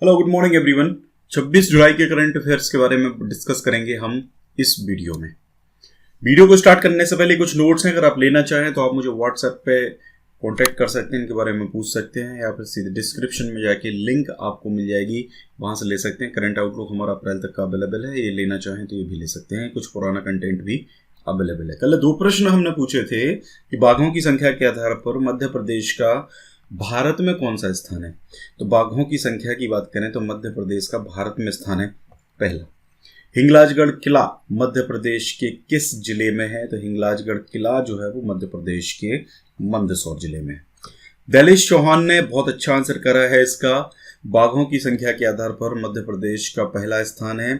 Hello good morning everyone. 26 जुलाई के current affairs के बारे में डिस्कस करेंगे हम इस वीडियो में। वीडियो को स्टार्ट करने से पहले कुछ नोट्स हैं, अगर आप लेना चाहें तो आप मुझे व्हाट्सएप पे कांटेक्ट कर सकते हैं, इनके बारे में पूछ सकते हैं, या फिर सीधे डिस्क्रिप्शन में जाके लिंक आपको मिल जाएगी, वहां से ले सकते हैं। करंट आउटलुक हमारा अप्रैल तक का अवेलेबल है, ये लेना चाहें तो ये भी ले सकते हैं। कुछ पुराना कंटेंट भी अवेलेबल है। कल 2 प्रश्न हमने पूछे थे कि बाघों की संख्या के आधार पर मध्य प्रदेश का भारत में कौन सा स्थान है। तो बाघों की संख्या की बात करें तो मध्य प्रदेश का भारत में स्थान है पहला। हिंगलाजगढ़ किला मध्य प्रदेश के किस जिले में है? तो हिंगलाजगढ़ किला जो है वो मध्य प्रदेश के मंदसौर जिले में है। दैलेश चौहान ने बहुत अच्छा आंसर करा है इसका। बाघों की संख्या के आधार पर मध्य प्रदेश का पहला स्थान है।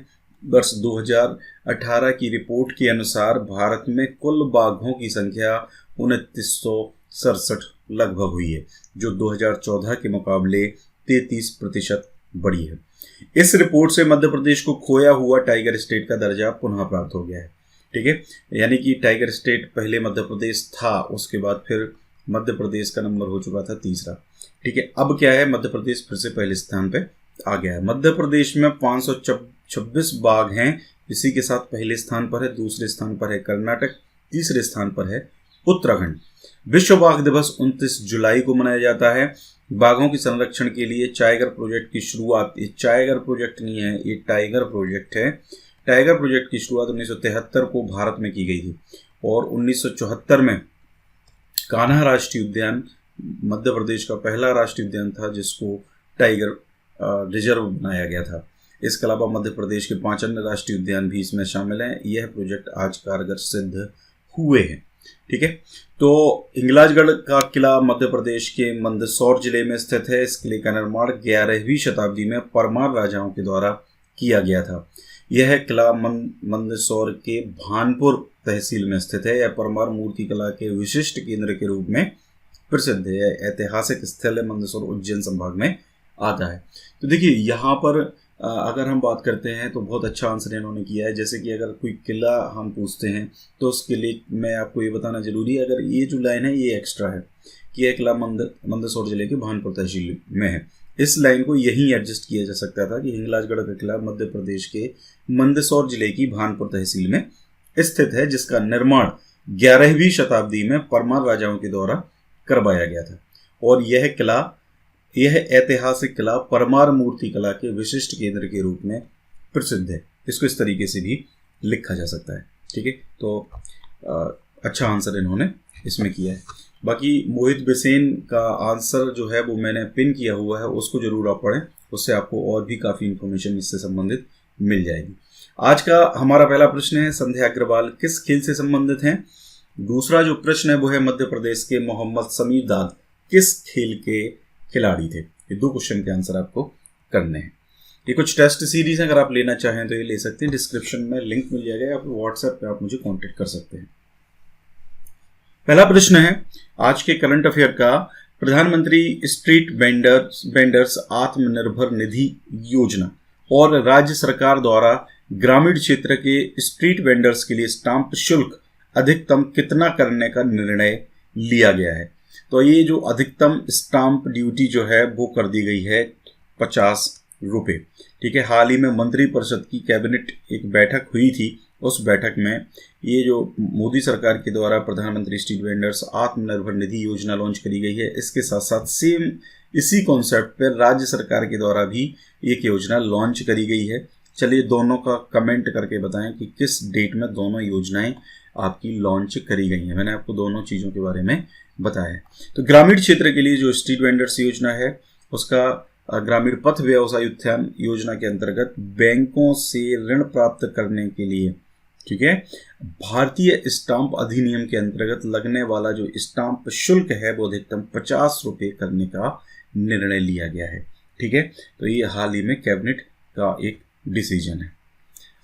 वर्ष 2018 की रिपोर्ट के अनुसार भारत में कुल बाघों की संख्या 2967 लगभग हुई है, जो 2014 के मुकाबले 33% बढ़ी है। इस रिपोर्ट से मध्य प्रदेश को खोया हुआ टाइगर स्टेट का दर्जा पुनः प्राप्त हो गया है। ठीक है, यानी कि टाइगर स्टेट पहले मध्य प्रदेश था, उसके बाद फिर मध्य प्रदेश का नंबर हो चुका था तीसरा। ठीक है, अब क्या है, मध्य प्रदेश फिर से पहले स्थान पे आ गया है। मध्य प्रदेश में 526 बाघ हैं, इसी के साथ पहले स्थान पर है। दूसरे स्थान पर है कर्नाटक, तीसरे स्थान पर है उत्तराखंड। विश्व बाघ दिवस 29 जुलाई को मनाया जाता है। बाघों के संरक्षण के लिए टाइगर प्रोजेक्ट की शुरुआत, ये टाइगर प्रोजेक्ट नहीं है, ये टाइगर प्रोजेक्ट है। टाइगर प्रोजेक्ट की शुरुआत 1973 को भारत में की गई थी और 1974 में कान्हा राष्ट्रीय उद्यान मध्य प्रदेश का पहला राष्ट्रीय उद्यान था, जिसको टाइगर रिजर्व बनाया गया था। इसके अलावा मध्य प्रदेश के 5 अन्य राष्ट्रीय उद्यान भी इसमें शामिल हैं। यह प्रोजेक्ट आज कारगर सिद्ध हुए हैं। ठीक है, तो हिंगलाजगढ़ का किला मध्य प्रदेश के मंदसौर जिले में स्थित है। इस किले का निर्माण 11वीं शताब्दी में परमार राजाओं के द्वारा किया गया था। यह किला मंदसौर के भानपुर तहसील में स्थित है। यह परमार मूर्ति कला के विशिष्ट केंद्र के रूप में प्रसिद्ध है। ऐतिहासिक स्थल है, मंदसौर उज्जैन संभाग में आता है। तो देखिए यहाँ पर अगर हम बात करते हैं तो बहुत अच्छा आंसर इन्होंने किया है। जैसे कि अगर कोई किला हम पूछते हैं तो उस किले में आपको ये बताना जरूरी है, अगर ये जो लाइन है ये एक्स्ट्रा है कि यह किला मंदसौर जिले के भानपुर तहसील में है। इस लाइन को यही एडजस्ट किया जा सकता था कि हिंगलाजगढ़ का किला मध्य प्रदेश के मंदसौर जिले की भानपुर तहसील में स्थित है, जिसका निर्माण 11वीं शताब्दी में परमार राजाओं के द्वारा करवाया गया था। और यह ऐतिहासिक किला परमार मूर्ति कला के विशिष्ट केंद्र के रूप में प्रसिद्ध है। इसको इस तरीके से भी लिखा जा सकता है। ठीक है, तो अच्छा आंसर इन्होंने इसमें किया है। बाकी मोहित बिसेन का आंसर जो है वो मैंने पिन किया हुआ है, उसको जरूर आप पढ़ें, उससे आपको और भी काफ़ी इंफॉर्मेशन इससे संबंधित मिल जाएगी। आज का हमारा पहला प्रश्न है, संध्या अग्रवाल किस खेल से संबंधित हैं? दूसरा जो प्रश्न है वो है, मध्य प्रदेश के मोहम्मद समीर दाद किस खेल के खिलाड़ी थे? ये 2 क्वेश्चन के आंसर आपको करने हैं। ये कुछ टेस्ट सीरीज हैं, अगर आप लेना चाहें तो ये ले सकते हैं। डिस्क्रिप्शन में लिंक मिल जाएगा, या फिर व्हाट्सएप पे आप मुझे कांटेक्ट कर सकते हैं। पहला प्रश्न है आज के करंट अफेयर का, प्रधानमंत्री स्ट्रीट वेंडर्स आत्मनिर्भर निधि योजना और राज्य सरकार द्वारा ग्रामीण क्षेत्र के स्ट्रीट वेंडर्स के लिए स्टाम्प शुल्क अधिकतम कितना करने का निर्णय लिया गया है? तो ये जो अधिकतम स्टाम्प ड्यूटी जो है वो कर दी गई है 50 रुपये। ठीक है, हाल ही में मंत्रिपरिषद की कैबिनेट एक बैठक हुई थी। उस बैठक में ये जो मोदी सरकार के द्वारा प्रधानमंत्री स्ट्रीट वेंडर्स आत्मनिर्भर निधि योजना लॉन्च करी गई है, इसके साथ साथ सेम इसी कॉन्सेप्ट पर राज्य सरकार के द्वारा भी एक योजना लॉन्च करी गई है। चलिए दोनों का कमेंट करके बताएं कि किस डेट में दोनों योजनाएं आपकी लॉन्च करी गई हैं। मैंने आपको दोनों चीज़ों के बारे में बताया। तो ग्रामीण क्षेत्र के लिए जो स्ट्रीट वेंडर्स योजना है, उसका ग्रामीण पथ व्यवसाय उत्थान योजना के अंतर्गत बैंकों से ऋण प्राप्त करने के लिए, ठीक है, भारतीय स्टाम्प अधिनियम के अंतर्गत लगने वाला जो स्टाम्प शुल्क है वो अधिकतम 50 रुपये करने का निर्णय लिया गया है। ठीक है, तो ये हाल ही में कैबिनेट का एक डिसीजन है।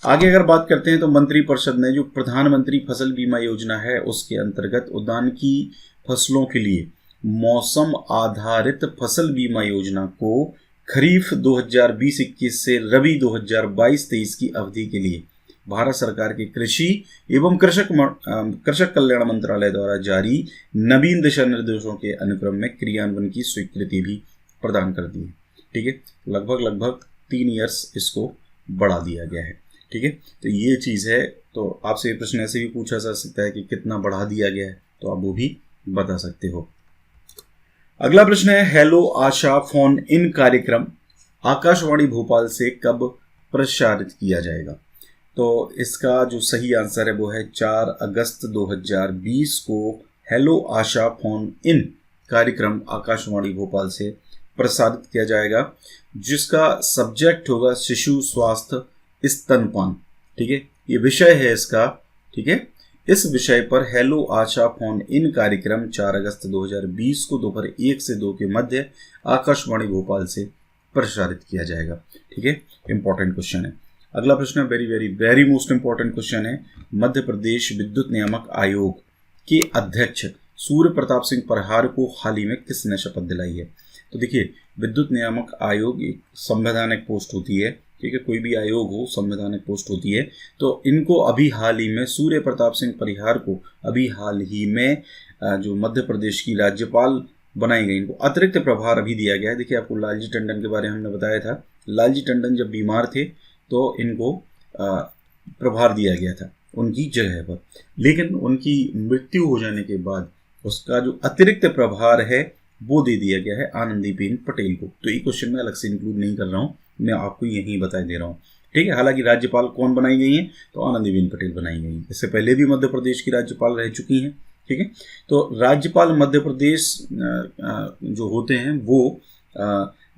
आगे अगर बात करते हैं तो मंत्रिपरिषद ने जो प्रधानमंत्री फसल बीमा योजना है उसके अंतर्गत उद्यान की फसलों के लिए मौसम आधारित फसल बीमा योजना को खरीफ 2020-21 से रबी 2022-23 की अवधि के लिए भारत सरकार के कृषि एवं कृषक कल्याण मंत्रालय द्वारा जारी नवीन दिशा निर्देशों के अनुक्रम में क्रियान्वयन की स्वीकृति भी प्रदान कर दी है। ठीक है, लगभग 3 ईयर्स इसको बढ़ा दिया गया है। ठीक है, तो ये चीज़ है। तो आपसे प्रश्न ऐसे भी पूछा जा सकता है कि कितना बढ़ा दिया गया है, तो आप वो भी बता सकते हो। अगला प्रश्न है, हेलो आशा फोन इन कार्यक्रम आकाशवाणी भोपाल से कब प्रसारित किया जाएगा? तो इसका जो सही आंसर है वो है 4 अगस्त 2020 को हेलो आशा फोन इन कार्यक्रम आकाशवाणी भोपाल से प्रसारित किया जाएगा, जिसका सब्जेक्ट होगा शिशु स्वास्थ्य स्तनपान। ठीक है, ये विषय है इसका। ठीक है, इस विषय पर हेलो आशा फोन इन कार्यक्रम 4 अगस्त 2020 को दोपहर 1 से 2 के मध्य आकाशवाणी भोपाल से प्रसारित किया जाएगा। ठीक है, इंपॉर्टेंट क्वेश्चन है। अगला प्रश्न very very very most important question है, मध्य प्रदेश विद्युत नियामक आयोग के अध्यक्ष सूर्य प्रताप सिंह परिहार को हाल ही में किसने शपथ दिलाई है? तो देखिए, विद्युत नियामक आयोग एक संवैधानिक पोस्ट होती है। ठीक है, कोई भी आयोग हो संवैधानिक पोस्ट होती है। तो इनको अभी हाल ही में सूर्य प्रताप सिंह परिहार को अभी हाल ही में जो मध्य प्रदेश की राज्यपाल बनाई गई, इनको अतिरिक्त प्रभार अभी दिया गया है। देखिए, आपको लालजी टंडन के बारे में हमने बताया था। लालजी टंडन जब बीमार थे तो इनको प्रभार दिया गया था उनकी जगह पर, लेकिन उनकी मृत्यु हो जाने के बाद उसका जो अतिरिक्त प्रभार है वो दे दिया गया है आनंदीबेन पटेल को। तो ये क्वेश्चन मैं अलग से इंक्लूड नहीं कर रहा हूँ, मैं आपको यही बता दे रहा हूँ। ठीक है, हालांकि राज्यपाल कौन बनाई गई हैं? तो आनंदीबेन पटेल बनाई गई हैं। इससे पहले भी मध्य प्रदेश की राज्यपाल रह चुकी हैं। ठीक है, तो राज्यपाल मध्य प्रदेश जो होते हैं वो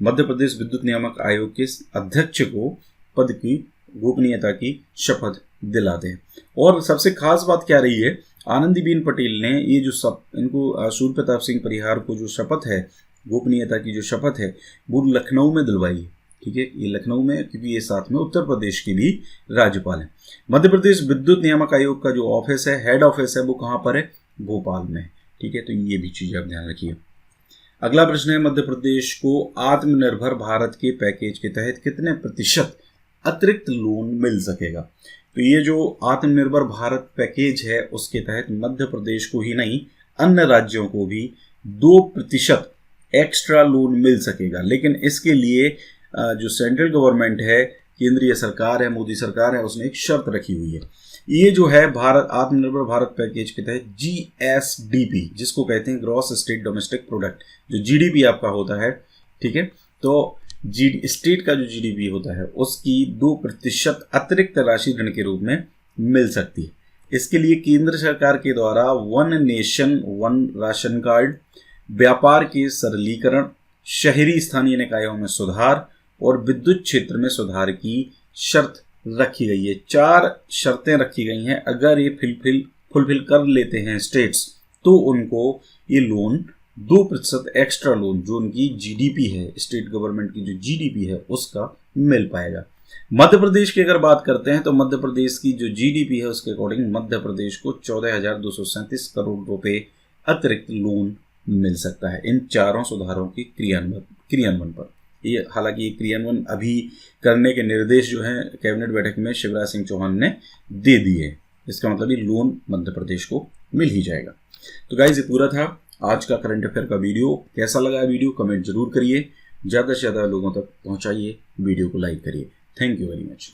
मध्य प्रदेश विद्युत नियामक आयोग के अध्यक्ष को पद की गोपनीयता की शपथ दिलाते हैं। और सबसे खास बात क्या रही है, आनंदीबेन पटेल ने ये जो इनको सूर्य प्रताप सिंह परिहार को जो शपथ है, गोपनीयता की जो शपथ है, वो लखनऊ में दिलवाई है। ठीक है, ये लखनऊ में, क्योंकि ये साथ में उत्तर प्रदेश की भी राज्यपाल है। मध्य प्रदेश विद्युत नियामक आयोग का जो ऑफिस है, हेड ऑफिस है, वो कहाँ पर है? भोपाल में। ठीक है, तो ये भी चीज़ आप ध्यान रखिए। अगला प्रश्न है, मध्य प्रदेश को आत्मनिर्भर भारत के पैकेज के तहत कितने प्रतिशत अतिरिक्त लोन मिल सकेगा? तो ये जो आत्मनिर्भर भारत पैकेज है उसके तहत मध्य प्रदेश को ही नहीं अन्य राज्यों को भी 2% एक्स्ट्रा लोन मिल सकेगा। लेकिन इसके लिए जो सेंट्रल गवर्नमेंट है, केंद्रीय सरकार है, मोदी सरकार है, उसने एक शर्त रखी हुई है। ये जो है भारत आत्मनिर्भर भारत पैकेज के तहत GSDP, जिसको कहते हैं ग्रॉस स्टेट डोमेस्टिक प्रोडक्ट, जो GDP आपका होता है। ठीक है, तो स्टेट का जो GDP होता है उसकी 2% अतिरिक्त राशि ऋण के रूप में मिल सकती है। इसके लिए केंद्र सरकार के द्वारा one nation one ration card, व्यापार के सरलीकरण, शहरी स्थानीय निकायों में सुधार और विद्युत क्षेत्र में सुधार की शर्त रखी गई है। 4 शर्तें रखी गई हैं। अगर ये फुलफिल कर लेते हैं स्टेट्स, तो उनको ये लोन 2% एक्स्ट्रा लोन, जो उनकी GDP है, स्टेट गवर्नमेंट की जो GDP है, उसका मिल पाएगा। मध्य प्रदेश की अगर बात करते हैं तो मध्य प्रदेश की जो GDP है उसके अकॉर्डिंग मध्य प्रदेश को 14,237 करोड़ रुपए अतिरिक्त लोन मिल सकता है इन चारों सुधारों के क्रियान्वयन पर। ये हालांकि ये क्रियान्वयन अभी करने के निर्देश जो हैं कैबिनेट बैठक में शिवराज सिंह चौहान ने दे दिए। इसका मतलब ये लोन मध्य प्रदेश को मिल ही जाएगा। तो गाइस, ये पूरा था आज का करंट अफेयर का वीडियो। कैसा लगा वीडियो कमेंट जरूर करिए, ज़्यादा से ज़्यादा लोगों तक पहुंचाइए, वीडियो को लाइक करिए। Thank you very much.